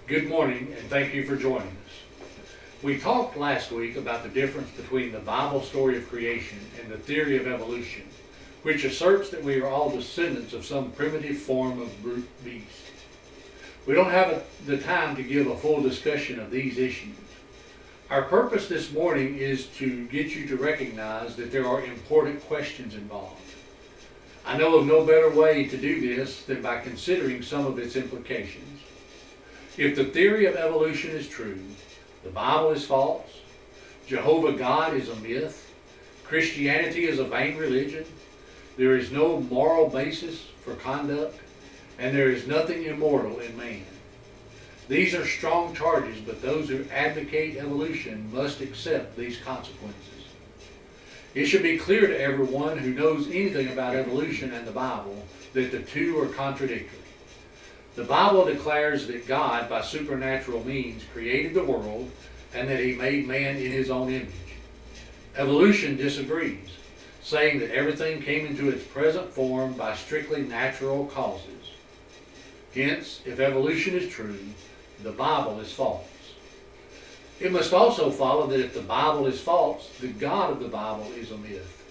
Good morning, and thank you for joining us. We talked last week about the difference between the Bible story of creation and the theory of evolution, which asserts that we are all descendants of some primitive form of brute beast. We don't have the time to give a full discussion of these issues. Our purpose this morning is to get you to recognize that there are important questions involved. I know of no better way to do this than by considering some of its implications. If the theory of evolution is true, the Bible is false, Jehovah God is a myth, Christianity is a vain religion, there is no moral basis for conduct, and there is nothing immortal in man. These are strong charges, but those who advocate evolution must accept these consequences. It should be clear to everyone who knows anything about evolution and the Bible that the two are contradictory. The Bible declares that God, by supernatural means, created the world and that he made man in his own image. Evolution disagrees, saying that everything came into its present form by strictly natural causes. Hence, if evolution is true, the Bible is false. It must also follow that if the Bible is false, the God of the Bible is a myth.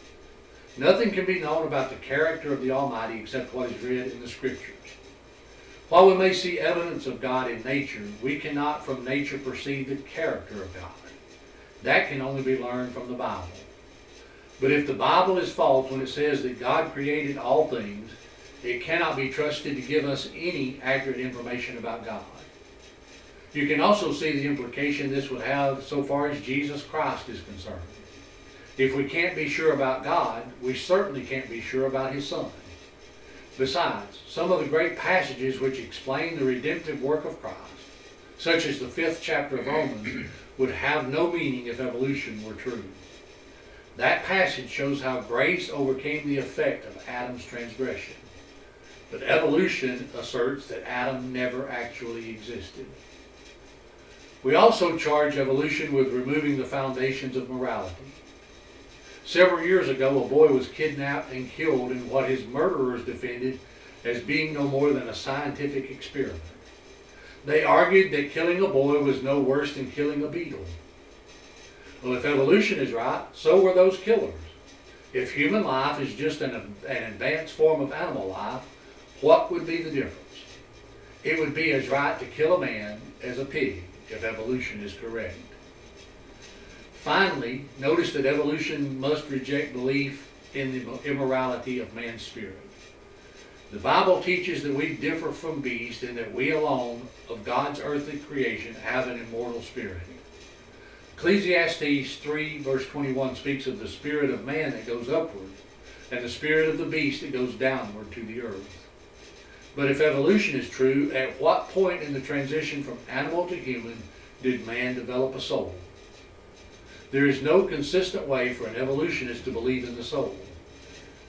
Nothing can be known about the character of the Almighty except what is read in the Scriptures. While we may see evidence of God in nature, we cannot from nature perceive the character of God. That can only be learned from the Bible. But if the Bible is false when it says that God created all things, it cannot be trusted to give us any accurate information about God. You can also see the implication this would have so far as Jesus Christ is concerned. If we can't be sure about God, we certainly can't be sure about his Son. Besides, some of the great passages which explain the redemptive work of Christ, such as the 5th chapter of Romans, would have no meaning if evolution were true. That passage shows how grace overcame the effect of Adam's transgression. But evolution asserts that Adam never actually existed. We also charge evolution with removing the foundations of morality. Several years ago, a boy was kidnapped and killed in what his murderers defended as being no more than a scientific experiment. They argued that killing a boy was no worse than killing a beetle. Well, if evolution is right, so were those killers. If human life is just an advanced form of animal life, what would be the difference? It would be as right to kill a man as a pig, if evolution is correct. Finally, notice that evolution must reject belief in the immorality of man's spirit. The Bible teaches that we differ from beasts and that we alone of God's earthly creation have an immortal spirit. Ecclesiastes 3 verse 21 speaks of the spirit of man that goes upward and the spirit of the beast that goes downward to the earth. But if evolution is true, at what point in the transition from animal to human did man develop a soul? There is no consistent way for an evolutionist to believe in the soul.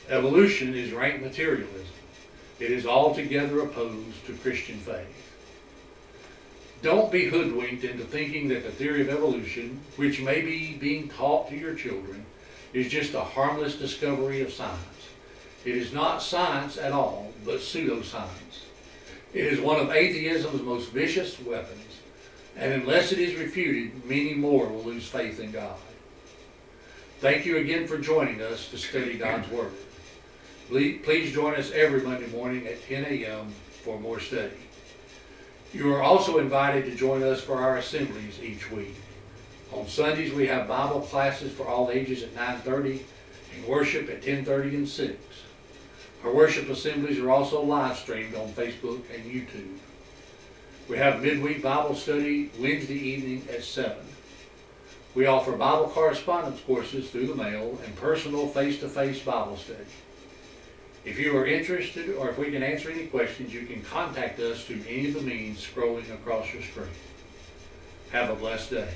Evolution is rank materialism. It is altogether opposed to Christian faith. Don't be hoodwinked into thinking that the theory of evolution, which may be being taught to your children, is just a harmless discovery of science. It is not science at all, but pseudoscience. It is one of atheism's most vicious weapons, and unless it is refuted, many more will lose faith in God. Thank you again for joining us to study God's Word. Please join us every Monday morning at 10 a.m. for more study. You are also invited to join us for our assemblies each week. On Sundays, we have Bible classes for all ages at 9:30 and worship at 10:30 and 6. Our worship assemblies are also live streamed on Facebook and YouTube. We have midweek Bible study Wednesday evening at 7. We offer Bible correspondence courses through the mail and personal face-to-face Bible study. If you are interested or if we can answer any questions, you can contact us through any of the means scrolling across your screen. Have a blessed day.